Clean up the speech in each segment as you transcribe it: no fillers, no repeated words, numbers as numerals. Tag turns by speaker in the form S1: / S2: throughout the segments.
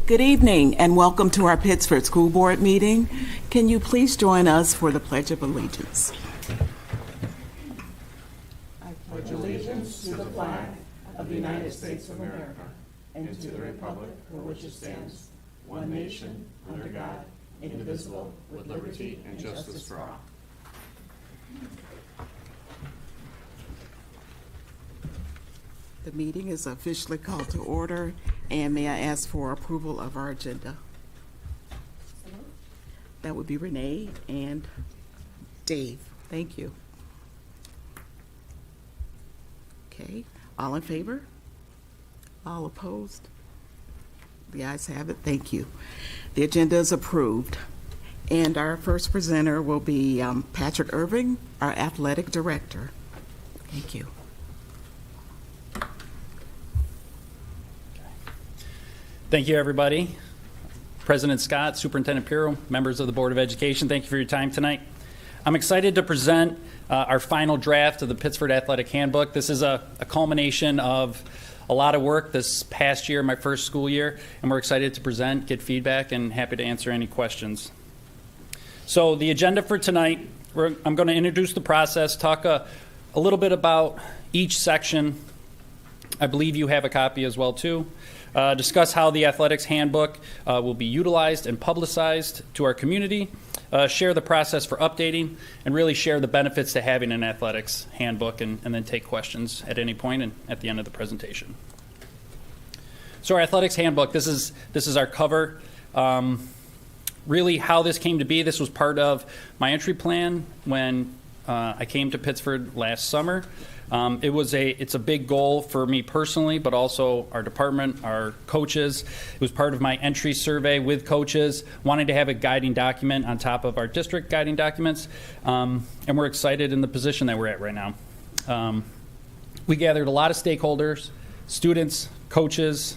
S1: Good evening and welcome to our Pittsford School Board meeting. Can you please join us for the Pledge of Allegiance? I pledge allegiance to the flag of the United States of America and to the republic for which it stands, one nation, under God, indivisible, with liberty and justice for all. The meeting is officially called to order, and may I ask for approval of our agenda? That would be Renee and Dave. Thank you. Okay, all in favor? All opposed? The ayes have it. Thank you. The agenda is approved. And our first presenter will be Patrick Irving, our athletic director. Thank you.
S2: Thank you, everybody. President Scott, Superintendent Pirro, members of the Board of Education, thank you for your time tonight. I'm excited to present our final draft of the Pittsford Athletic Handbook. This is a culmination of a lot of work this past year, my first school year, and we're excited to present, get feedback, and happy to answer any questions. So the agenda for tonight, I'm going to introduce the process, talk a little bit about each section. I believe you have a copy as well, too. Discuss how the athletics handbook will be utilized and publicized to our community, share the process for updating, and really share the benefits to having an athletics handbook, and then take questions at any point and at the end of the presentation. So our athletics handbook, this is our cover. Really how this came to be, this was part of my entry plan when I came to Pittsford last summer. It's a big goal for me personally, but also our department, our coaches. It was part of my entry survey with coaches, wanting to have a guiding document on top of our district guiding documents, and we're excited in the position that we're at right now. We gathered a lot of stakeholders, students, coaches,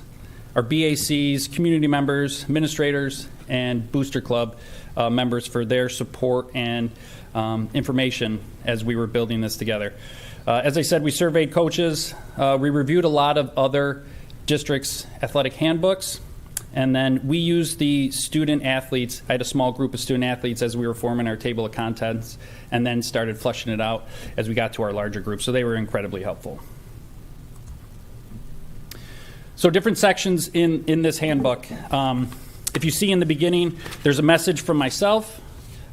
S2: our BACs, community members, administrators, and Booster Club members for their support and information as we were building this together. As I said, we surveyed coaches. We reviewed a lot of other districts' athletic handbooks. And then we used the student athletes. I had a small group of student athletes as we were forming our table of contents, and then started fleshing it out as we got to our larger group. So they were incredibly helpful. So different sections in this handbook. If you see in the beginning, there's a message from myself.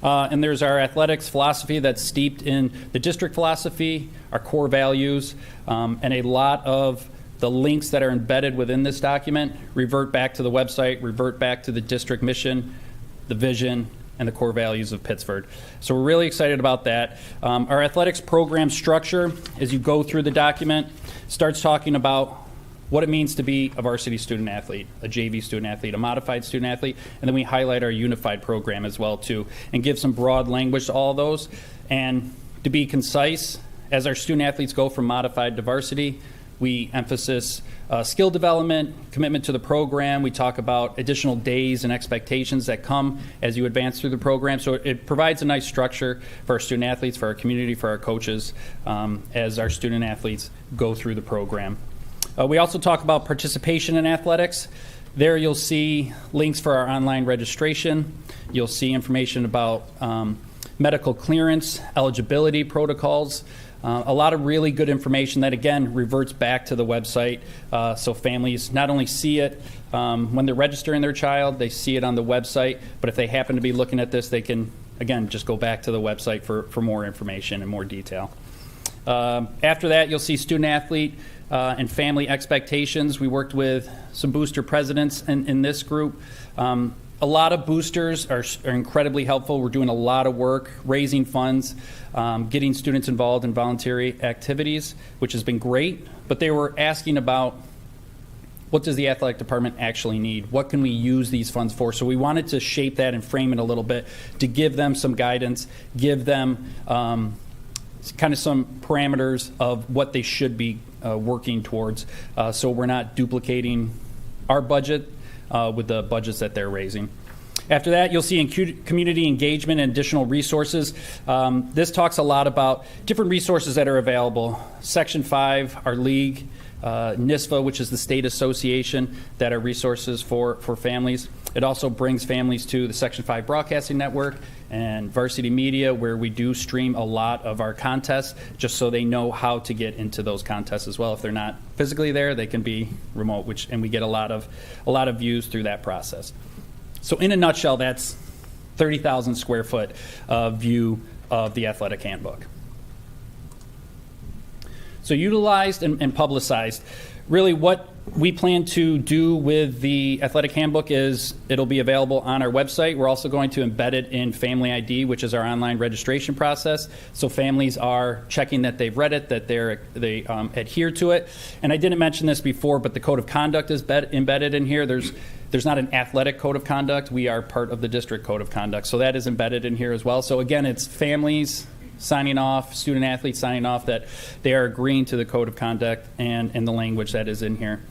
S2: And there's our athletics philosophy that's steeped in the district philosophy, our core values, and a lot of the links that are embedded within this document revert back to the website, revert back to the district mission, the vision, and the core values of Pittsford. So we're really excited about that. Our athletics program structure, as you go through the document, starts talking about what it means to be a varsity student athlete, a JV student athlete, a modified student athlete, and then we highlight our unified program as well too, and give some broad language to all those. And to be concise, as our student athletes go from modified to varsity, we emphasize skill development, commitment to the program. We talk about additional days and expectations that come as you advance through the program. So it provides a nice structure for our student athletes, for our community, for our coaches, as our student athletes go through the program. We also talk about participation in athletics. There you'll see links for our online registration. You'll see information about medical clearance, eligibility protocols, a lot of really good information that, again, reverts back to the website. So families not only see it when they're registering their child, they see it on the website, but if they happen to be looking at this, they can, again, just go back to the website for more information and more detail. After that, you'll see student athlete and family expectations. We worked with some booster presidents in this group. A lot of boosters are incredibly helpful. We're doing a lot of work raising funds, getting students involved in voluntary activities, which has been great. But they were asking about, what does the athletic department actually need? What can we use these funds for? So we wanted to shape that and frame it a little bit to give them some guidance, give them kind of some parameters of what they should be working towards, so we're not duplicating our budget with the budgets that they're raising. After that, you'll see in community engagement and additional resources. This talks a lot about different resources that are available. Section 5, our league, NISFA, which is the state association, that are resources for families. It also brings families to the Section 5 Broadcasting Network and Varsity Media, where we do stream a lot of our contests, just so they know how to get into those contests as well. If they're not physically there, they can be remote, and we get a lot of views through that process. So in a nutshell, that's 30,000 square foot view of the athletic handbook. So utilized and publicized. Really what we plan to do with the athletic handbook is it'll be available on our website. We're also going to embed it in Family ID, which is our online registration process. So families are checking that they've read it, that they adhere to it. And I didn't mention this before, but the code of conduct is embedded in here. There's not an athletic code of conduct. We are part of the district code of conduct. So that is embedded in here as well. So again, it's families signing off, student athletes signing off that they are agreeing to the code of conduct and the language that is in here.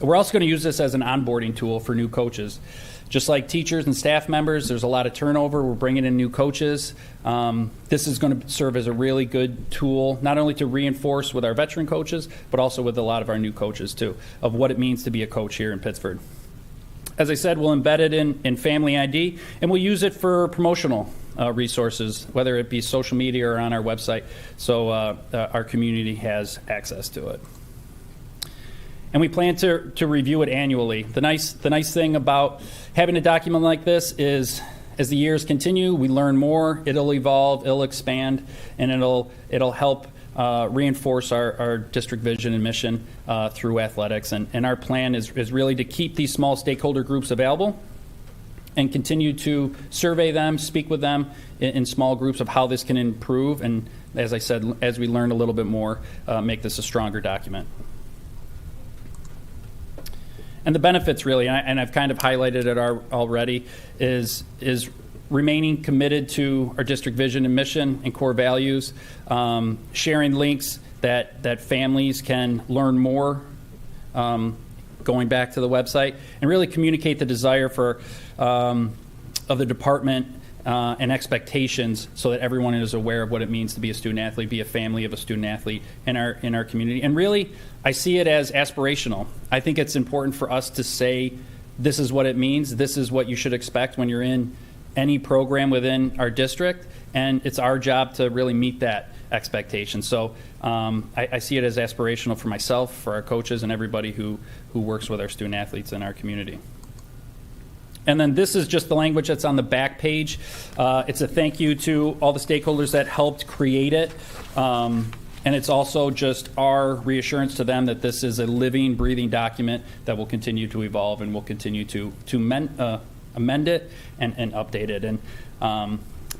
S2: We're also going to use this as an onboarding tool for new coaches. Just like teachers and staff members, there's a lot of turnover. We're bringing in new coaches. This is going to serve as a really good tool, not only to reinforce with our veteran coaches, but also with a lot of our new coaches too, of what it means to be a coach here in Pittsford. As I said, we'll embed it in Family ID, and we'll use it for promotional resources, whether it be social media or on our website, so our community has access to it. And we plan to review it annually. The nice thing about having a document like this is, as the years continue, we learn more. It'll evolve, it'll expand, and it'll help reinforce our district vision and mission through athletics. And our plan is really to keep these small stakeholder groups available and continue to survey them, speak with them in small groups of how this can improve. And as I said, as we learn a little bit more, make this a stronger document. And the benefits, really, and I've kind of highlighted it already, is remaining committed to our district vision and mission and core values, sharing links that families can learn more, going back to the website, and really communicate the desire of the department and expectations, so that everyone is aware of what it means to be a student athlete, be a family of a student athlete in our community. And really, I see it as aspirational. I think it's important for us to say, this is what it means, this is what you should expect when you're in any program within our district, and it's our job to really meet that expectation. So I see it as aspirational for myself, for our coaches, and everybody who works with our student athletes in our community. And then this is just the language that's on the back page. It's a thank you to all the stakeholders that helped create it. And it's also just our reassurance to them that this is a living, breathing document that will continue to evolve, and will continue to amend it and update it. And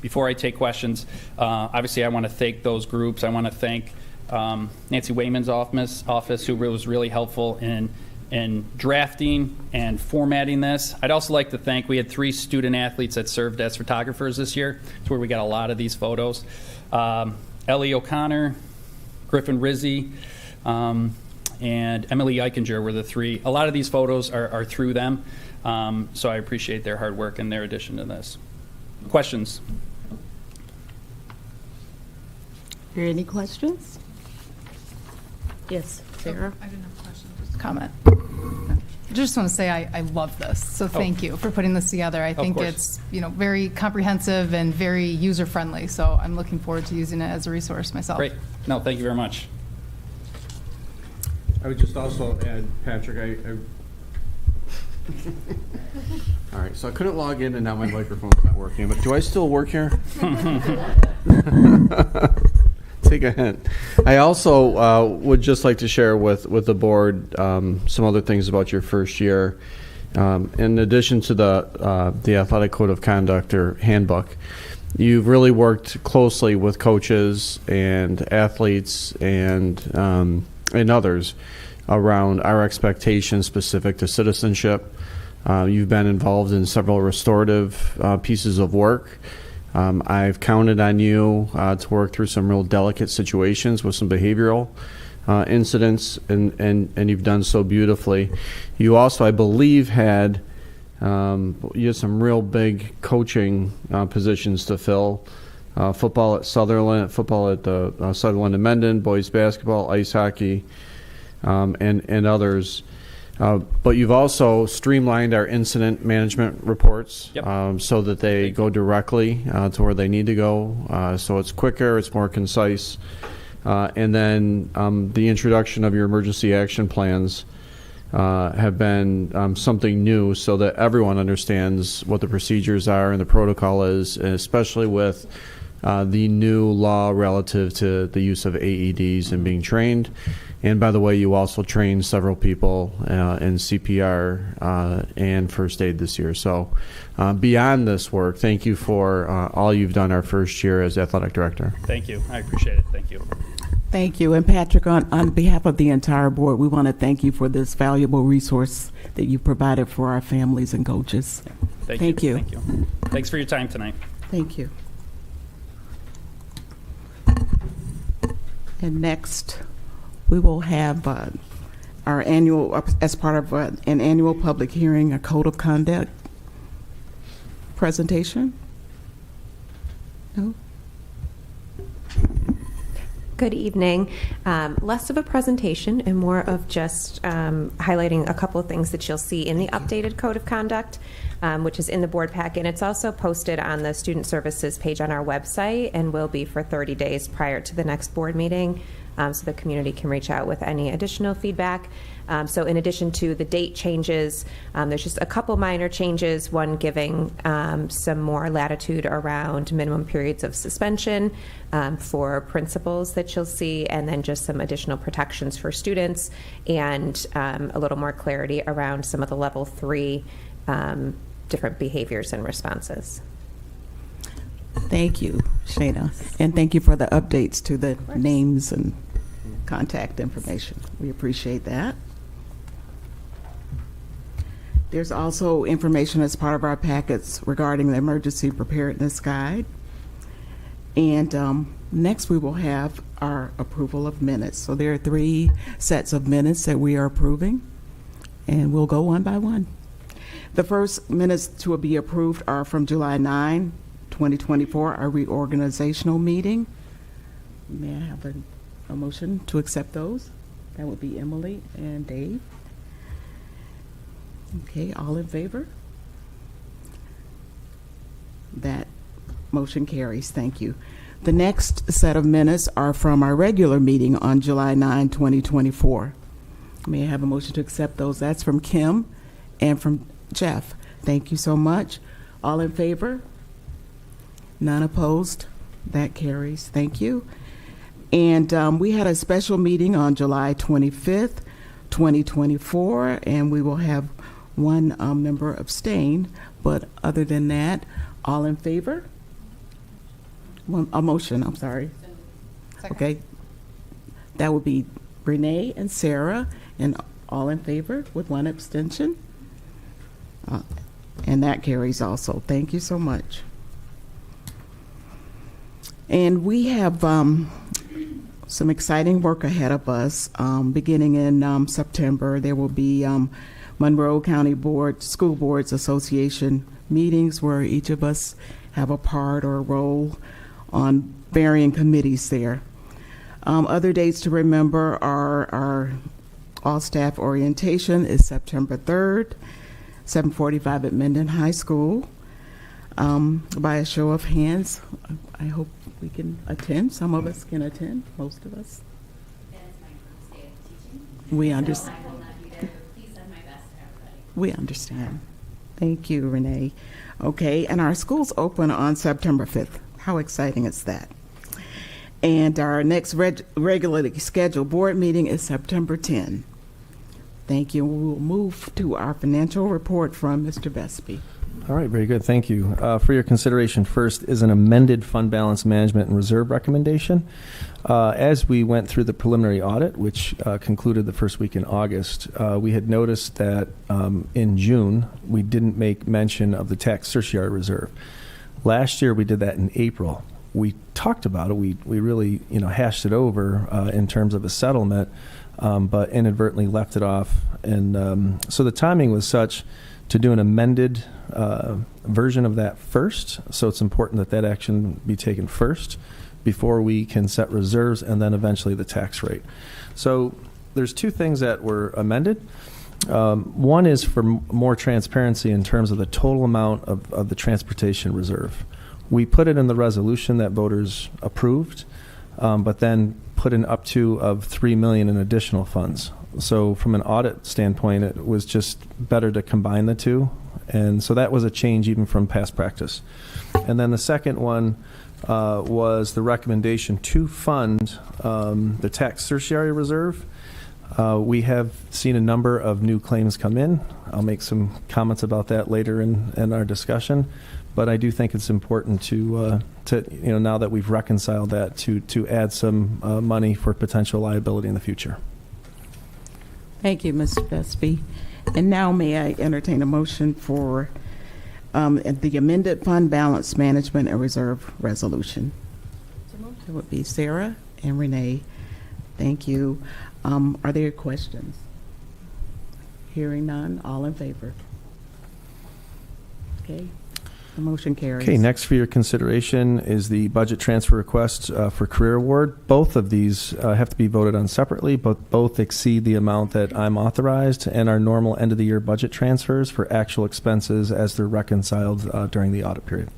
S2: before I take questions, obviously I want to thank those groups. I want to thank Nancy Wayman's office, who was really helpful in drafting and formatting this. I'd also like to thank, we had 3 student athletes that served as photographers this year. It's where we got a lot of these photos. Ellie O'Connor, Griffin Rizzi, and Emily Eichinger were the 3. A lot of these photos are through them, so I appreciate their hard work and their addition to this. Questions?
S1: Are there any questions? Yes, Sarah?
S3: I didn't have a question, just a comment. I just want to say I love this, so thank you for putting this together. I think it's very comprehensive and very user-friendly, so I'm looking forward to using it as a resource myself.
S2: Great. No, thank you very much.
S4: I would just also add, Patrick, all right, so I couldn't log in and now my microphone's not working, but do I still work here? Take a hint. I also would just like to share with the board some other things about your first year. In addition to the Athletic Code of Conduct or handbook, you've really worked closely with coaches and athletes and others around our expectations specific to citizenship. You've been involved in several restorative pieces of work. I've counted on you to work through some real delicate situations with some behavioral incidents, and you've done so beautifully. You also, I believe, had some real big coaching positions to fill. Football at Sutherland, football at the Sutherland and Mendon, boys basketball, ice hockey. and others. But you've also streamlined our incident management reports.
S2: Yep.
S4: So that they go directly to where they need to go. So it's quicker, it's more concise. And then the introduction of your emergency action plans have been something new so that everyone understands what the procedures are and the protocol is, and especially with the new law relative to the use of AEDs and being trained. And by the way, you also trained several people in CPR and first aid this year. So beyond this work, thank you for all you've done our first year as athletic director.
S2: Thank you. I appreciate it. Thank you.
S1: Thank you. And Patrick, on behalf of the entire board, we want to thank you for this valuable resource that you provided for our families and coaches. Thank you.
S2: Thank you. Thanks for your time tonight.
S1: Thank you. And next, we will have our annual, as part of an annual public hearing, a code of conduct presentation. No?
S5: Good evening. Less of a presentation and more of just highlighting a couple of things that you'll see in the updated Code of Conduct, which is in the board packet. And it's also posted on the Student Services page on our website and will be for 30 days prior to the next board meeting, so the community can reach out with any additional feedback. So in addition to the date changes, there's just a couple minor changes, one giving some more latitude around minimum periods of suspension for principals that you'll see, and then just some additional protections for students, and a little more clarity around some of the level 3 different behaviors and responses.
S1: Thank you, Shana. And thank you for the updates to the names and contact information. We appreciate that. There's also information as part of our packets regarding the Emergency Preparedness Guide. And next we will have our approval of minutes. So there are 3 sets of minutes that we are approving, and we'll go one by one. The first minutes to be approved are from July 9, 2024, our reorganizational meeting. May I have a motion to accept those? That would be Emily and Dave. Okay, all in favor? That motion carries. Thank you. The next set of minutes are from our regular meeting on July 9, 2024. May I have a motion to accept those? That's from Kim and from Jeff. Thank you so much. All in favor? None opposed? That carries. Thank you. And we had a special meeting on July 25th, 2024, and we will have one member abstain. But other than that, all in favor? A motion, I'm sorry.
S3: Second.
S1: Okay. That would be Renee and Sarah, and all in favor with one abstention. And that carries also. Thank you so much. And we have some exciting work ahead of us. Beginning in September, there will be Monroe County School Boards Association meetings where each of us have a part or a role on varying committees there. Other dates to remember are our all-staff orientation is September 3rd, 7:45 at Minden High School. By a show of hands, I hope we can attend. Some of us can attend, most of us.
S6: That is my first day of teaching.
S1: We
S6: So
S1: understand.
S6: I will not be there. Please send my best to everybody.
S1: We understand. Thank you, Renee. Okay, and our schools open on September 5th. How exciting is that? And our next regularly scheduled board meeting is September 10. Thank you. We will move to our financial report from Mr. Vespi.
S7: All right, very good. Thank you. For your consideration, first is an amended fund balance management and reserve recommendation. As we went through the preliminary audit, which concluded the first week in August, we had noticed that in June, we didn't make mention of the tax certiorari reserve. Last year, we did that in April. We talked about it. We really hashed it over in terms of a settlement, but inadvertently left it off. And so the timing was such to do an amended version of that first. So it's important that that action be taken first before we can set reserves and then eventually the tax rate. So there's two things that were amended. One is for more transparency in terms of the total amount of the transportation reserve. We put it in the resolution that voters approved, but then put an up to of $3 million in additional funds. So from an audit standpoint, it was just better to combine the two. And so that was a change even from past practice. And then the second one was the recommendation to fund the tax tertiary reserve. We have seen a number of new claims come in. I'll make some comments about that later in our discussion. But I do think it's important to now that we've reconciled that, to add some money for potential liability in the future.
S1: Thank you, Mr. Vespi. And now may I entertain a motion for the amended fund balance management and reserve resolution? It would be Sarah and Renee. Thank you. Are there questions? Hearing none, all in favor? Okay, the motion carries.
S7: Okay, next for your consideration is the budget transfer request for career award. Both of these have to be voted on separately, but both exceed the amount that I'm authorized and our normal end of the year budget transfers for actual expenses as they're reconciled during the audit period.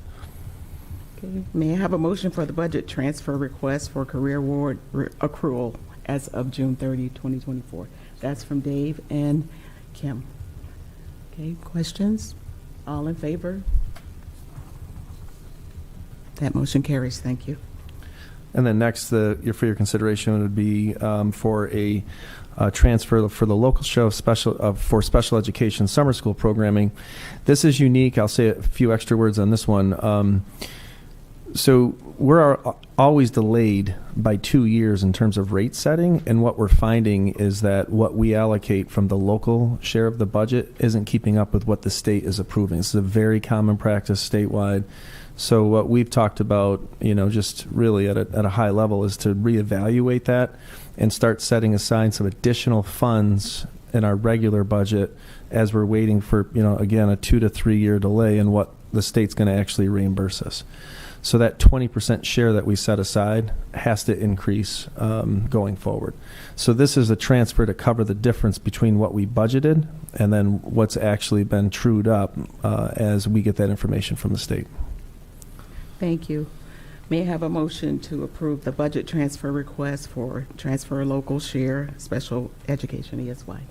S1: Okay, may I have a motion for the budget transfer request for career award accrual as of June 30, 2024? That's from Dave and Kim. Okay, questions? All in favor? That motion carries. Thank you.
S7: And then next, for your consideration would be for a transfer for the local show for special education summer school programming. This is unique. I'll say a few extra words on this one. So we're always delayed by 2 years in terms of rate setting, and what we're finding is that what we allocate from the local share of the budget isn't keeping up with what the state is approving. This is a very common practice statewide. So what we've talked about, just really at a high level, is to reevaluate that and start setting aside some additional funds in our regular budget as we're waiting for, again, a 2 to 3 year delay in what the state's going to actually reimburse us. So that 20% share that we set aside has to increase going forward. So this is a transfer to cover the difference between what we budgeted and then what's actually been trued up as we get that information from the state.
S1: Thank you. May I have a motion to approve the budget transfer request for transfer local share special education ESY?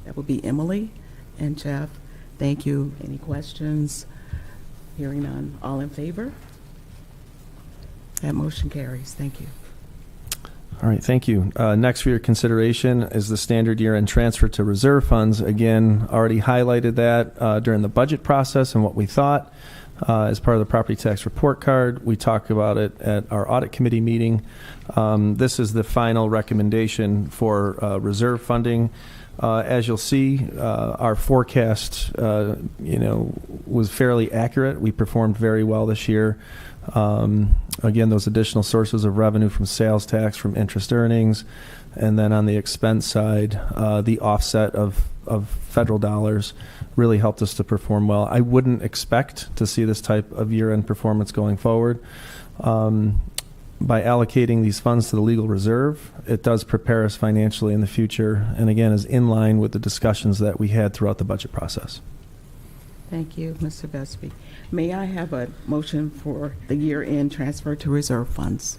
S1: That would be Emily and Jeff. Thank you. Any questions? Hearing none. All in favor? That motion carries. Thank you.
S7: All right, thank you. Next for your consideration is the standard year-end transfer to reserve funds. Again, already highlighted that during the budget process and what we thought as part of the property tax report card. We talked about it at our audit committee meeting. This is the final recommendation for reserve funding. As you'll see, our forecast, was fairly accurate. We performed very well this year. Again, those additional sources of revenue from sales tax, from interest earnings, and then on the expense side, the offset of federal dollars really helped us to perform well. I wouldn't expect to see this type of year-end performance going forward. By allocating these funds to the legal reserve, it does prepare us financially in the future, and again, is in line with the discussions that we had throughout the budget process.
S1: Thank you, Mr. Vespi. May I have a motion for the year-end transfer to reserve funds?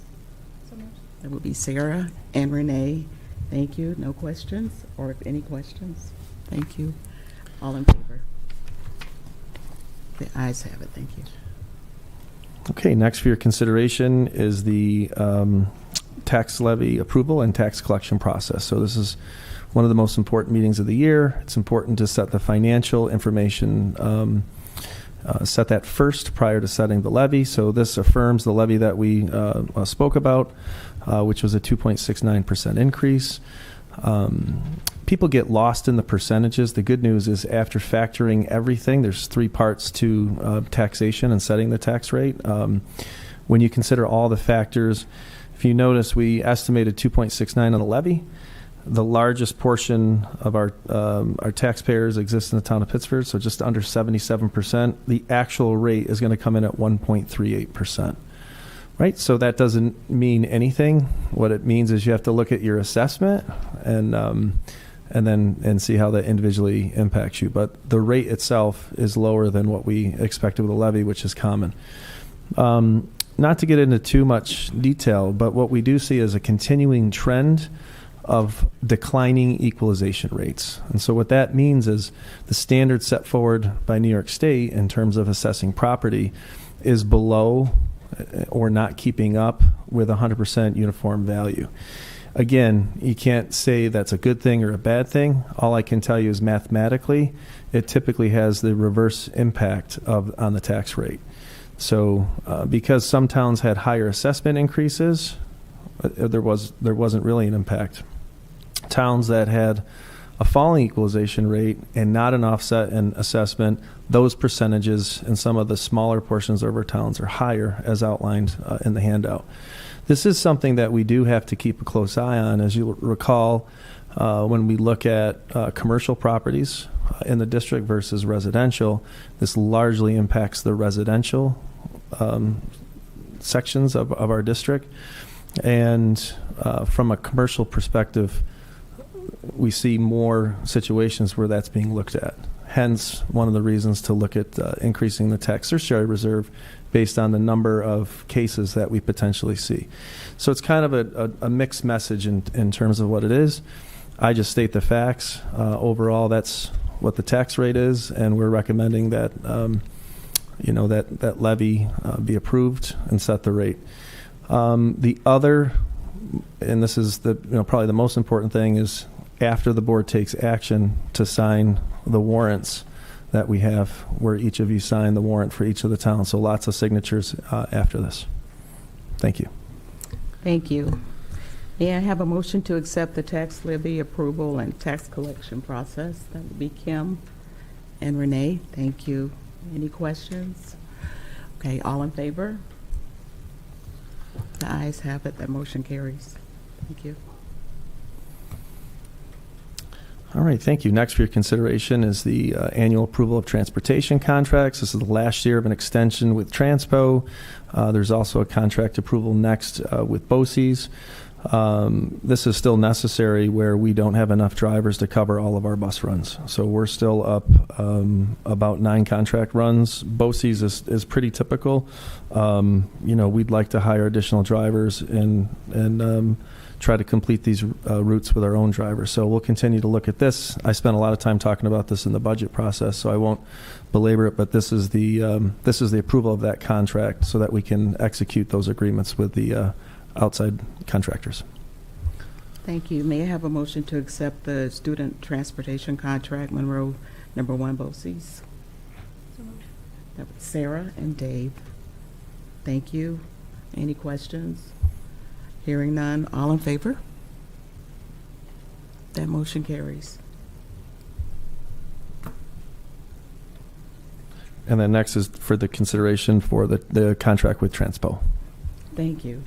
S1: That would be Sarah and Renee. Thank you. No questions, or if any questions? Thank you. All in favor? The ayes have it. Thank you.
S7: Okay, next for your consideration is the tax levy approval and tax collection process. So this is one of the most important meetings of the year. It's important to set the financial information, set that first prior to setting the levy. So this affirms the levy that we spoke about, which was a 2.69% increase. People get lost in the percentages. The good news is after factoring everything, there's 3 parts to taxation and setting the tax rate. When you consider all the factors, if you notice, we estimated 2.69 on the levy. The largest portion of our taxpayers exist in the town of Pittsford, so just under 77%. The actual rate is going to come in at 1.38%. Right, so that doesn't mean anything. What it means is you have to look at your assessment and see how that individually impacts you. But the rate itself is lower than what we expected with a levy, which is common. Not to get into too much detail, but what we do see is a continuing trend of declining equalization rates. And so what that means is the standard set forward by New York State in terms of assessing property is below or not keeping up with 100% uniform value. Again, you can't say that's a good thing or a bad thing. All I can tell you is mathematically, it typically has the reverse impact on the tax rate. So because some towns had higher assessment increases, there wasn't really an impact. Towns that had a falling equalization rate and not an offset in assessment, those percentages in some of the smaller portions of our towns are higher, as outlined in the handout. This is something that we do have to keep a close eye on. As you recall, when we look at commercial properties in the district versus residential, this largely impacts the residential sections of our district. And from a commercial perspective, we see more situations where that's being looked at. Hence, one of the reasons to look at increasing the tax surcharge reserve based on the number of cases that we potentially see. So it's kind of a mixed message in terms of what it is. I just state the facts. Overall, that's what the tax rate is, and we're recommending that that levy be approved and set the rate. The other, and this is probably the most important thing, is after the board takes action to sign the warrants that we have, where each of you sign the warrant for each of the towns. So lots of signatures after this. Thank you.
S1: Thank you. May I have a motion to accept the tax levy approval and tax collection process? That would be Kim and Renee. Thank you. Any questions? Okay, all in favor? The ayes have it. That motion carries. Thank you.
S7: All right, thank you. Next for your consideration is the annual approval of transportation contracts. This is the last year of an extension with Transpo. There's also a contract approval next with BOCES. This is still necessary where we don't have enough drivers to cover all of our bus runs. So we're still up about 9 contract runs. BOCES is pretty typical. We'd like to hire additional drivers and try to complete these routes with our own drivers. So we'll continue to look at this. I spent a lot of time talking about this in the budget process, so I won't belabor it, but this is the approval of that contract so that we can execute those agreements with the outside contractors.
S1: Thank you. May I have a motion to accept the student transportation contract, Monroe number 1 BOCES? That was Sarah and Dave. Thank you. Any questions? Hearing none. All in favor? That motion carries.
S7: And then next is for the consideration for the contract with Transpo.
S1: Thank you.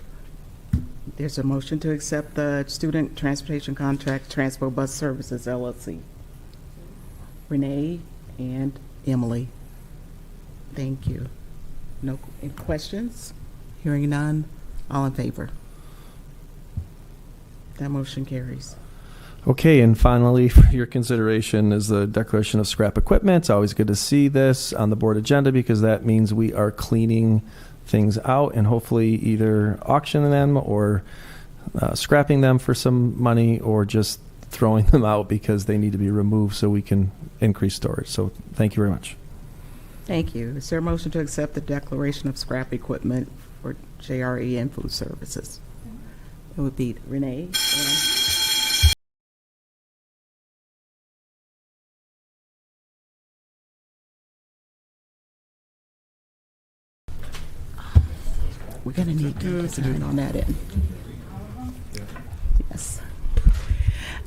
S1: There's a motion to accept the student transportation contract, Transpo Bus Services, LLC. Renee and Emily. Thank you. No any questions? Hearing none. All in favor? That motion carries.
S7: Okay, and finally, for your consideration is the declaration of scrap equipment. It's always good to see this on the board agenda because that means we are cleaning things out and hopefully either auctioning them or scrapping them for some money or just throwing them out because they need to be removed so we can increase storage. So thank you very much.
S1: Thank you. Is there a motion to accept the declaration of scrap equipment for JRE and food services? It would be Renee and we're going to need to sign on that end. Yes.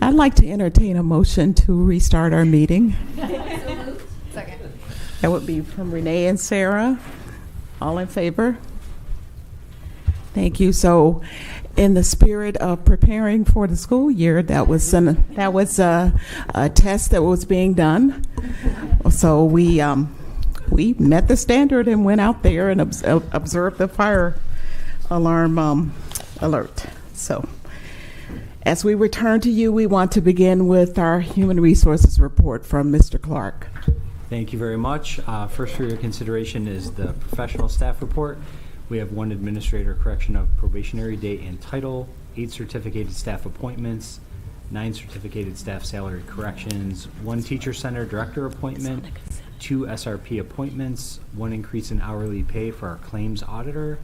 S1: I'd like to entertain a motion to restart our meeting.
S3: Second.
S1: That would be from Renee and Sarah. All in favor? Thank you. So, in the spirit of preparing for the school year, that was a test that was being done. So we met the standard and went out there and observed the fire alarm alert. So, as we return to you, we want to begin with our Human Resources report from Mr. Clark.
S8: Thank you very much. First for your consideration is the professional staff report. We have 1 administrator correction of probationary date and title, 8 certificated staff appointments, 9 certificated staff salary corrections, 1 teacher center director appointment, 2 SRP appointments, 1 increase in hourly pay for our claims auditor,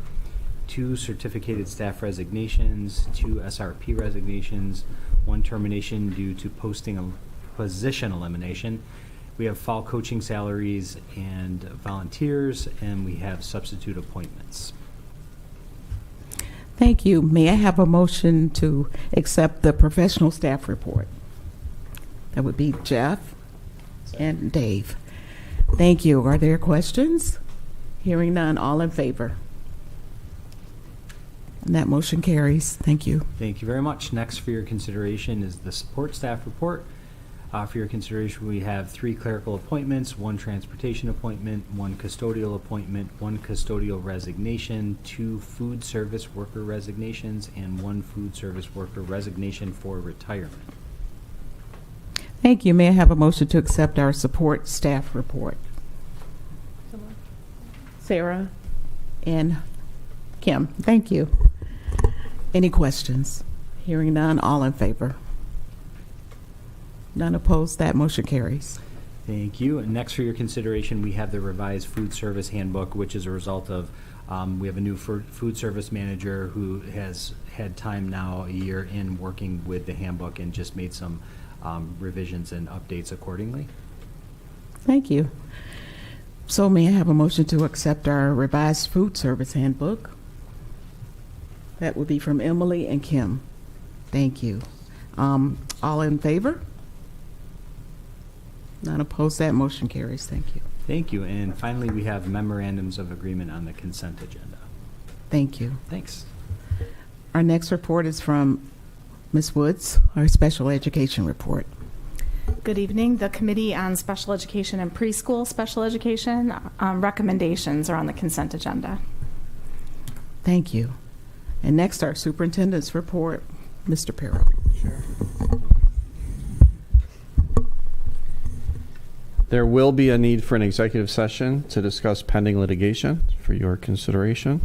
S8: 2 certificated staff resignations, 2 SRP resignations, 1 termination due to position elimination. We have fall coaching salaries and volunteers, and we have substitute appointments.
S1: Thank you. May I have a motion to accept the professional staff report? That would be Jeff and Dave. Thank you. Are there questions? Hearing none, all in favor? And that motion carries. Thank you.
S8: Thank you very much. Next for your consideration is the support staff report. For your consideration, we have 3 clerical appointments, 1 transportation appointment, 1 custodial appointment, 1 custodial resignation, 2 food service worker resignations, and 1 food service worker resignation for retirement.
S1: Thank you. May I have a motion to accept our support staff report? Sarah and Kim, thank you. Any questions? Hearing none, all in favor? None opposed, that motion carries.
S8: Thank you. And next for your consideration, we have the revised food service handbook, which is a result of, we have a new food service manager who has had time now, a year in working with the handbook, and just made some revisions and updates accordingly.
S1: Thank you. So may I have a motion to accept our revised food service handbook? That would be from Emily and Kim. Thank you. All in favor? None opposed, that motion carries. Thank you.
S8: Thank you. And finally, we have memorandums of agreement on the consent agenda.
S1: Thank you.
S8: Thanks.
S1: Our next report is from Ms. Woods, our special education report.
S9: Good evening. The Committee on Special Education and Preschool Special Education recommendations are on the consent agenda.
S1: Thank you. And next, our superintendent's report, Mr. Perro.
S4: Sure. There will be a need for an executive session to discuss pending litigation for your consideration.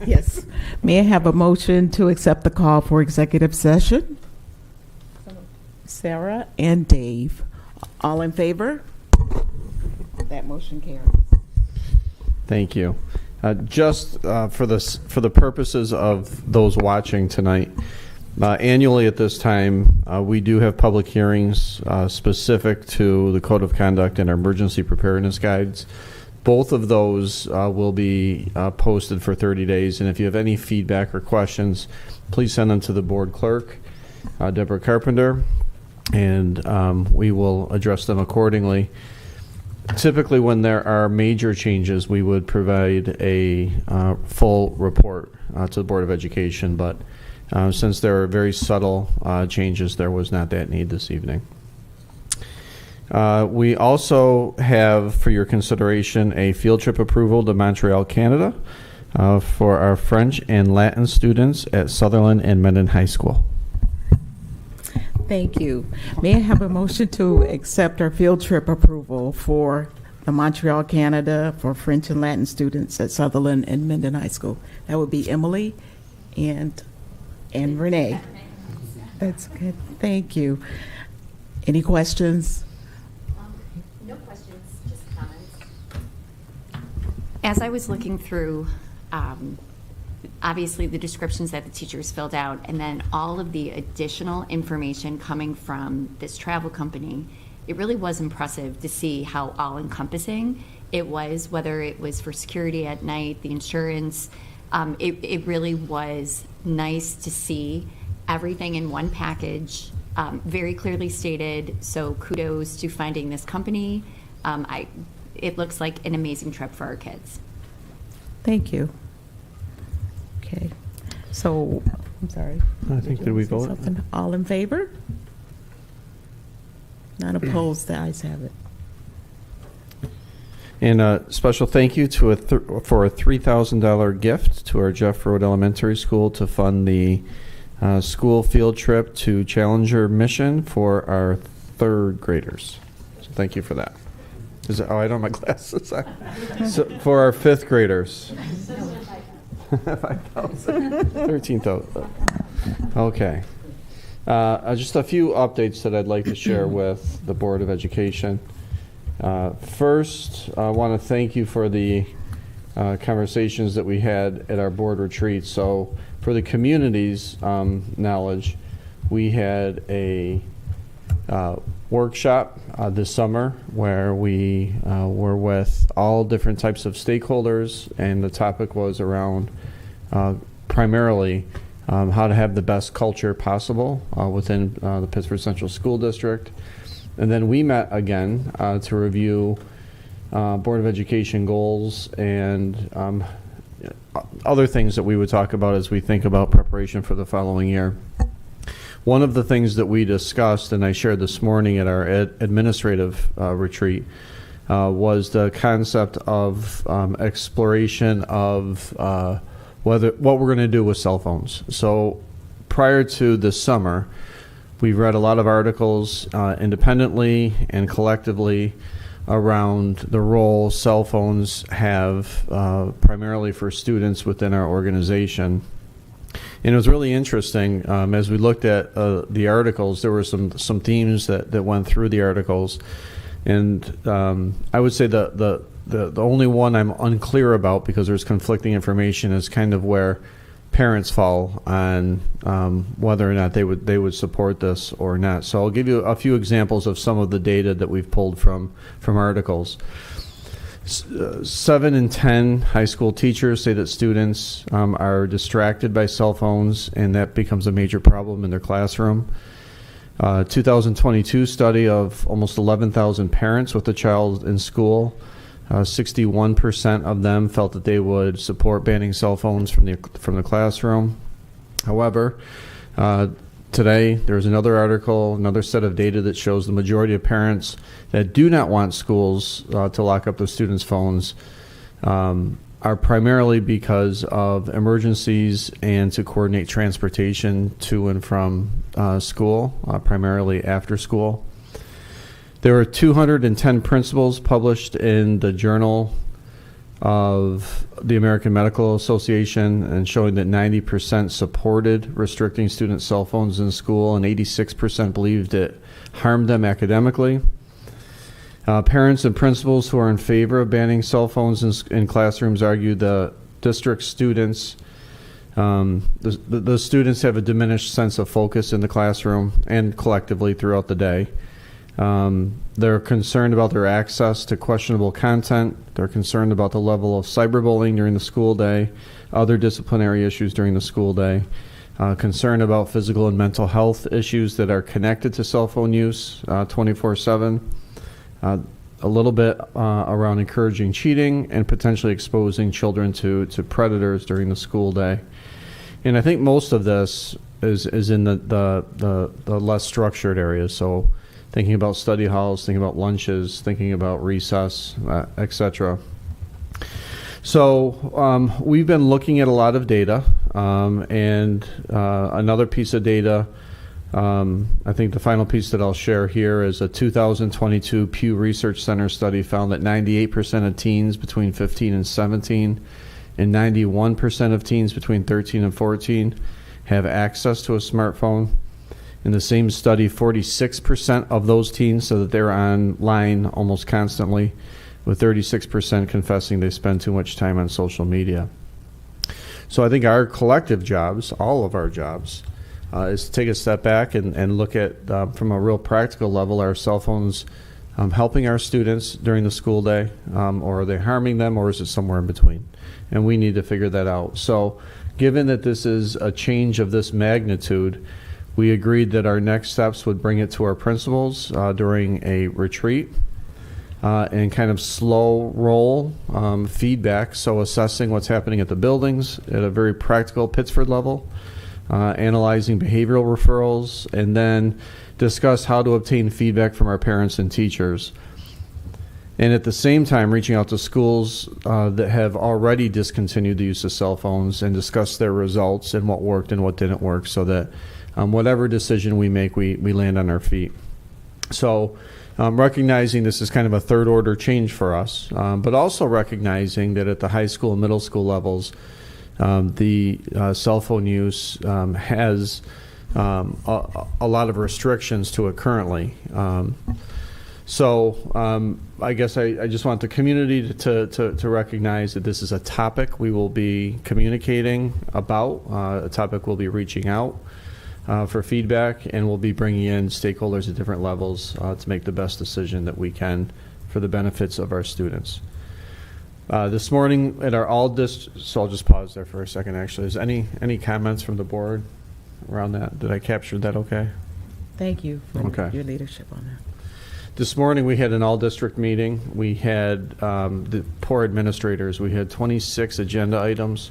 S1: Yes. May I have a motion to accept the call for executive session? Sarah and Dave. All in favor? That motion carries.
S4: Thank you. Just for the purposes of those watching tonight, annually at this time, we do have public hearings specific to the Code of Conduct and our emergency preparedness guides. Both of those will be posted for 30 days, and if you have any feedback or questions, please send them to the board clerk, Deborah Carpenter, and we will address them accordingly. Typically, when there are major changes, we would provide a full report to the Board of Education, but since there are very subtle changes, there was not that need this evening. We also have, for your consideration, a field trip approval to Montreal, Canada, for our French and Latin students at Sutherland and Mendon High School.
S1: Thank you. May I have a motion to accept our field trip approval for the Montreal, Canada, for French and Latin students at Sutherland and Mendon High School? That would be Emily and Renee. That's good. Thank you. Any questions?
S6: No questions, just comments. As I was looking through, obviously the descriptions that the teachers filled out, and then all of the additional information coming from this travel company, it really was impressive to see how all-encompassing it was, whether it was for security at night, the insurance. It really was nice to see everything in one package, very clearly stated. So kudos to finding this company. It looks like an amazing trip for our kids.
S1: Thank you. Okay. So, I'm sorry.
S4: I think, did we vote?
S1: Something? All in favor? None opposed, the ayes have it.
S4: And a special thank you to for a $3,000 gift to our Jeff Road Elementary School to fund the school field trip to Challenger Mission for our third graders. So thank you for that. Oh, I don't have my glasses. So for our fifth graders. 5,000. 13,000. Okay. Just a few updates that I'd like to share with the Board of Education. First, I want to thank you for the conversations that we had at our board retreat. So for the community's knowledge, we had a workshop this summer where we were with all different types of stakeholders, and the topic was around primarily how to have the best culture possible within the Pittsford Central School District. And then we met again to review Board of Education goals and other things that we would talk about as we think about preparation for the following year. One of the things that we discussed, and I shared this morning at our administrative retreat, was the concept of exploration of what we're going to do with cell phones. So prior to this summer, we've read a lot of articles independently and collectively around the role cell phones have primarily for students within our organization. And it was really interesting as we looked at the articles. There were some themes that went through the articles, and I would say the only one I'm unclear about, because there's conflicting information, is kind of where parents fall on whether or not they would support this or not. So I'll give you a few examples of some of the data that we've pulled from articles. 7 in 10 high school teachers say that students are distracted by cell phones, and that becomes a major problem in their classroom. 2022 study of almost 11,000 parents with a child in school. 61% of them felt that they would support banning cell phones from the classroom. However, today there's another article, another set of data that shows the majority of parents that do not want schools to lock up their students' phones are primarily because of emergencies and to coordinate transportation to and from school, primarily after school. There were 210 principles published in the Journal of the American Medical Association, and showing that 90% supported restricting student cell phones in school, and 86% believed it harmed them academically. Parents and principals who are in favor of banning cell phones in classrooms argue the district students, the students have a diminished sense of focus in the classroom and collectively throughout the day. They're concerned about their access to questionable content. They're concerned about the level of cyberbullying during the school day, other disciplinary issues during the school day, concerned about physical and mental health issues that are connected to cell phone use 24/7, a little bit around encouraging cheating and potentially exposing children to predators during the school day. And I think most of this is in the less structured areas. So thinking about study halls, thinking about lunches, thinking about recess, etc. So we've been looking at a lot of data, and another piece of data, I think the final piece that I'll share here is a 2022 Pew Research Center study found that 98% of teens between 15 and 17 and 91% of teens between 13 and 14 have access to a smartphone. In the same study, 46% of those teens said that they're online almost constantly, with 36% confessing they spend too much time on social media. So I think our collective jobs, all of our jobs, is to take a step back and look at, from a real practical level, are cell phones helping our students during the school day, or are they harming them, or is it somewhere in between? And we need to figure that out. So given that this is a change of this magnitude, we agreed that our next steps would bring it to our principals during a retreat and kind of slow roll feedback, so assessing what's happening at the buildings at a very practical Pittsford level, analyzing behavioral referrals, and then discuss how to obtain feedback from our parents and teachers. And at the same time, reaching out to schools that have already discontinued the use of cell phones and discuss their results and what worked and what didn't work, so that whatever decision we make, we land on our feet. So recognizing this is kind of a third order change for us, but also recognizing that at the high school and middle school levels, the cell phone use has a lot of restrictions to it currently. So I guess I just want the community to recognize that this is a topic we will be communicating about, a topic we'll be reaching out for feedback, and we'll be bringing in stakeholders at different levels to make the best decision that we can for the benefits of our students. This morning at our so I'll just pause there for a second actually. Is any comments from the board around that? Did I capture that okay?
S1: Thank you for
S4: Okay.
S1: your leadership on that.
S4: This morning we had an all-district meeting. We had the poor administrators. We had 26 agenda items,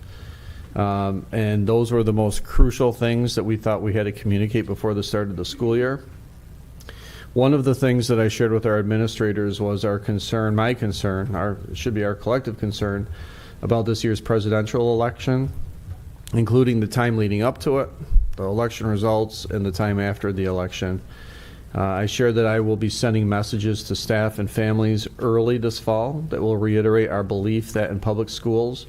S4: and those were the most crucial things that we thought we had to communicate before the start of the school year. One of the things that I shared with our administrators was our concern, my concern, should be our collective concern about this year's presidential election, including the time leading up to it, the election results, and the time after the election. I shared that I will be sending messages to staff and families early this fall that will reiterate our belief that in public schools,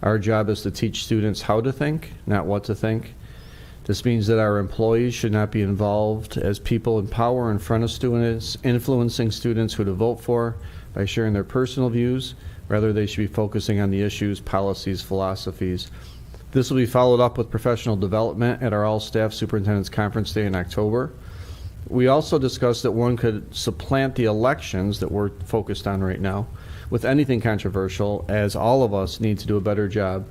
S4: our job is to teach students how to think, not what to think. This means that our employees should not be involved as people in power in front of students, influencing students who to vote for by sharing their personal views. Rather, they should be focusing on the issues, policies, philosophies. This will be followed up with professional development at our all-staff superintendent's conference day in October. We also discussed that one could supplant the elections that we're focused on right now with anything controversial, as all of us need to do a better job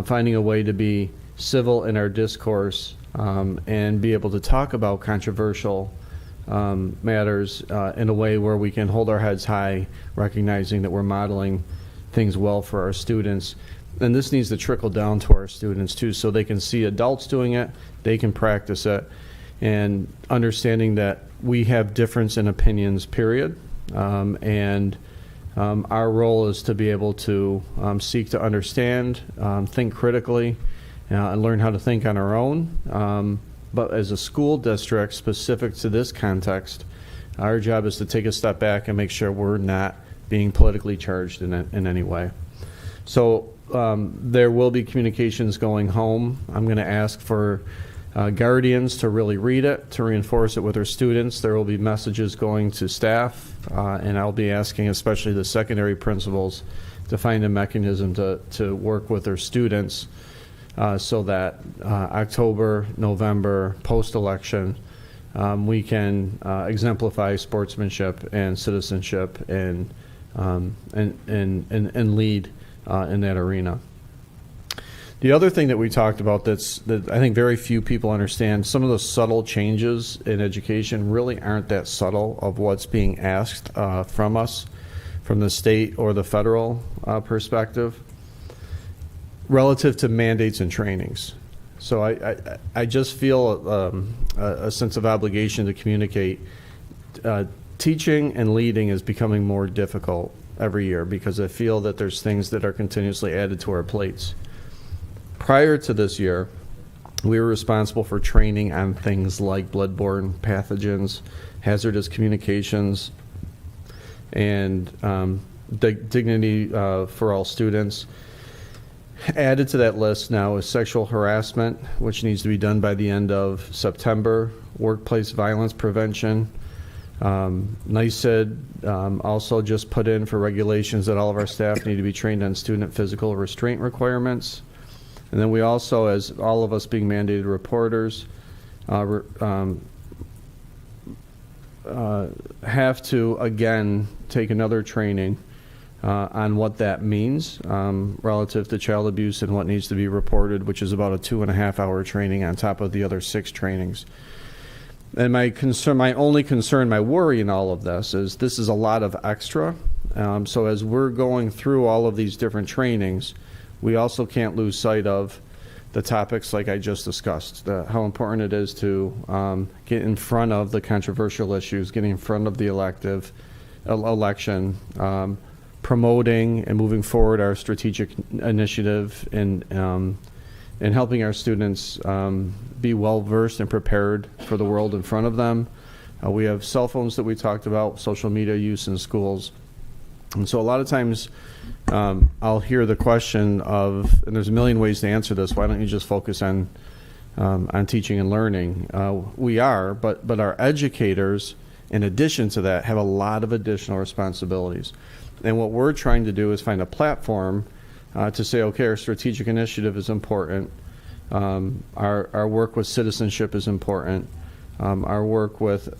S4: finding a way to be civil in our discourse and be able to talk about controversial matters in a way where we can hold our heads high, recognizing that we're modeling things well for our students. And this needs to trickle down to our students too, so they can see adults doing it, they can practice it, and understanding that we have difference in opinions, period. And our role is to be able to seek to understand, think critically, and learn how to think on our own. But as a school district specific to this context, our job is to take a step back and make sure we're not being politically charged in any way. So there will be communications going home. I'm going to ask for guardians to really read it, to reinforce it with their students. There will be messages going to staff, and I'll be asking especially the secondary principals to find a mechanism to work with their students so that October, November, post-election, we can exemplify sportsmanship and citizenship and lead in that arena. The other thing that we talked about that I think very few people understand, some of the subtle changes in education really aren't that subtle of what's being asked from us, from the state or the federal perspective, relative to mandates and trainings. So I just feel a sense of obligation to communicate. Teaching and leading is becoming more difficult every year because I feel that there's things that are continuously added to our plates. Prior to this year, we were responsible for training on things like bloodborne pathogens, hazardous communications, and dignity for all students. Added to that list now is sexual harassment, which needs to be done by the end of September, workplace violence prevention. NICED also just put in for regulations that all of our staff need to be trained on student physical restraint requirements. And then we also, as all of us being mandated reporters, have to, again, take another training on what that means relative to child abuse and what needs to be reported, which is about a 2.5-hour training on top of the other 6 trainings. And my only concern, my worry in all of this is a lot of extra. So as we're going through all of these different trainings, we also can't lose sight of the topics like I just discussed, how important it is to get in front of the controversial issues, getting in front of the elective, election, promoting and moving forward our strategic initiative in helping our students be well-versed and prepared for the world in front of them. We have cell phones that we talked about, social media use in schools. And so a lot of times I'll hear the question of, and there's a million ways to answer this, why don't you just focus on teaching and learning? We are, but our educators, in addition to that, have a lot of additional responsibilities. And what we're trying to do is find a platform to say, okay, our strategic initiative is important. Our work with citizenship is important. Our work with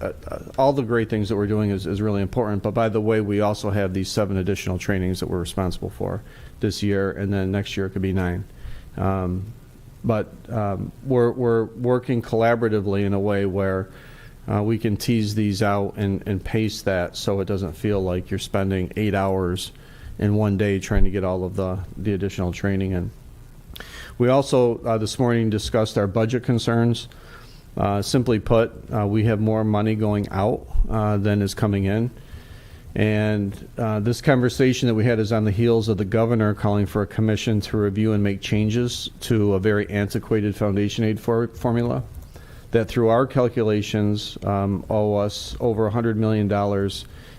S4: all the great things that we're doing is really important. But by the way, we also have these 7 additional trainings that we're responsible for this year, and then next year it could be 9. But we're working collaboratively in a way where we can tease these out and pace that so it doesn't feel like you're spending 8 hours in one day trying to get all of the additional training in. We also this morning discussed our budget concerns. Simply put, we have more money going out than is coming in. And this conversation that we had is on the heels of the governor calling for a commission to review and make changes to a very antiquated foundation aid formula that through our calculations owe us over $100 million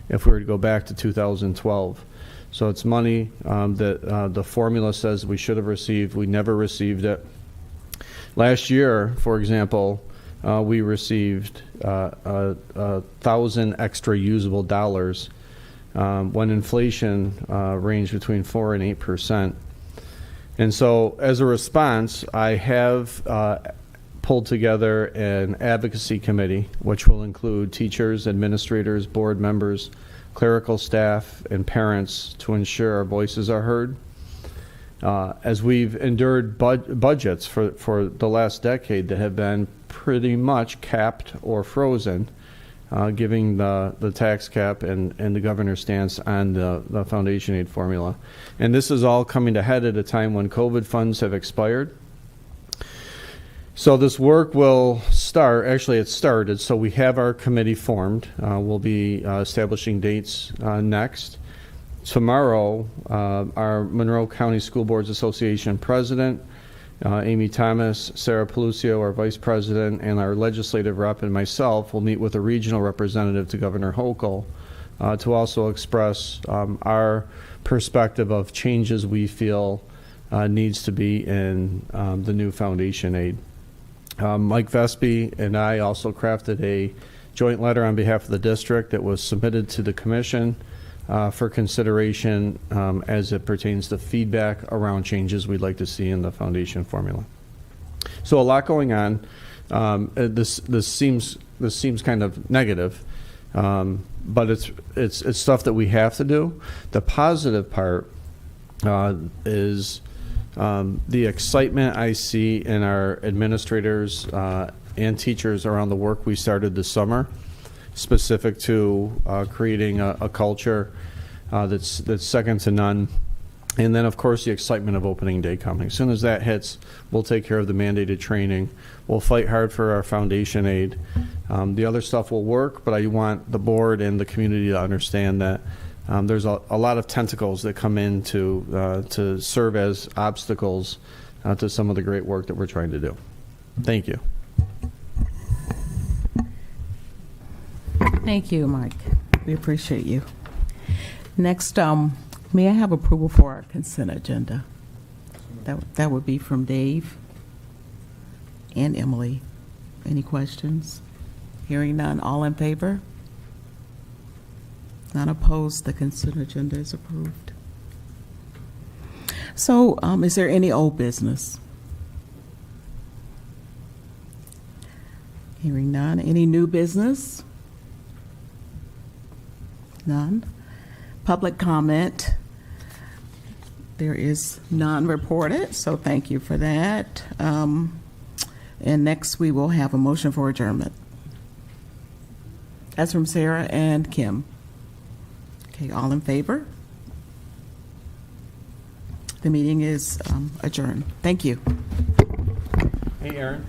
S4: if we were to go back to 2012. So it's money that the formula says we should have received. We never received it. Last year, for example, we received 1,000 extra usable dollars when inflation ranged between 4% and 8%. And so as a response, I have pulled together an advocacy committee, which will include teachers, administrators, board members, clerical staff, and parents to ensure our voices are heard. As we've endured budgets for the last decade that have been pretty much capped or frozen, giving the tax cap and the governor's stance on the foundation aid formula. And this is all coming to head at a time when COVID funds have expired. So this work will start, actually it started, so we have our committee formed. We'll be establishing dates next. Tomorrow, our Monroe County School Boards Association president, Amy Thomas, Sarah Pelucio, our vice president, and our legislative rep and myself will meet with a regional representative to Governor Hochul to also express our perspective of changes we feel needs to be in the new foundation aid. Mike Vespi and I also crafted a joint letter on behalf of the district that was submitted to the commission for consideration as it pertains to feedback around changes we'd like to see in the foundation formula. So a lot going on. This seems kind of negative, but it's stuff that we have to do. The positive part is the excitement I see in our administrators and teachers around the work we started this summer, specific to creating a culture that's second to none. And then, of course, the excitement of opening day coming. As soon as that hits, we'll take care of the mandated training. We'll fight hard for our foundation aid. The other stuff will work, but I want the board and the community to understand that there's a lot of tentacles that come in to serve as obstacles to some of the great work that we're trying to do. Thank you.
S1: Thank you, Mike. We appreciate you. Next, may I have approval for our consent agenda? That would be from Dave and Emily. Any questions? Hearing none, all in favor? None opposed, the consent agenda is approved. So, is there any old business? Hearing none, any new business? None. Public comment. There is none reported, so thank you for that. And next we will have a motion for adjournment. That's from Sarah and Kim. Okay, all in favor? The meeting is adjourned. Thank you.
S4: Hey, Aaron.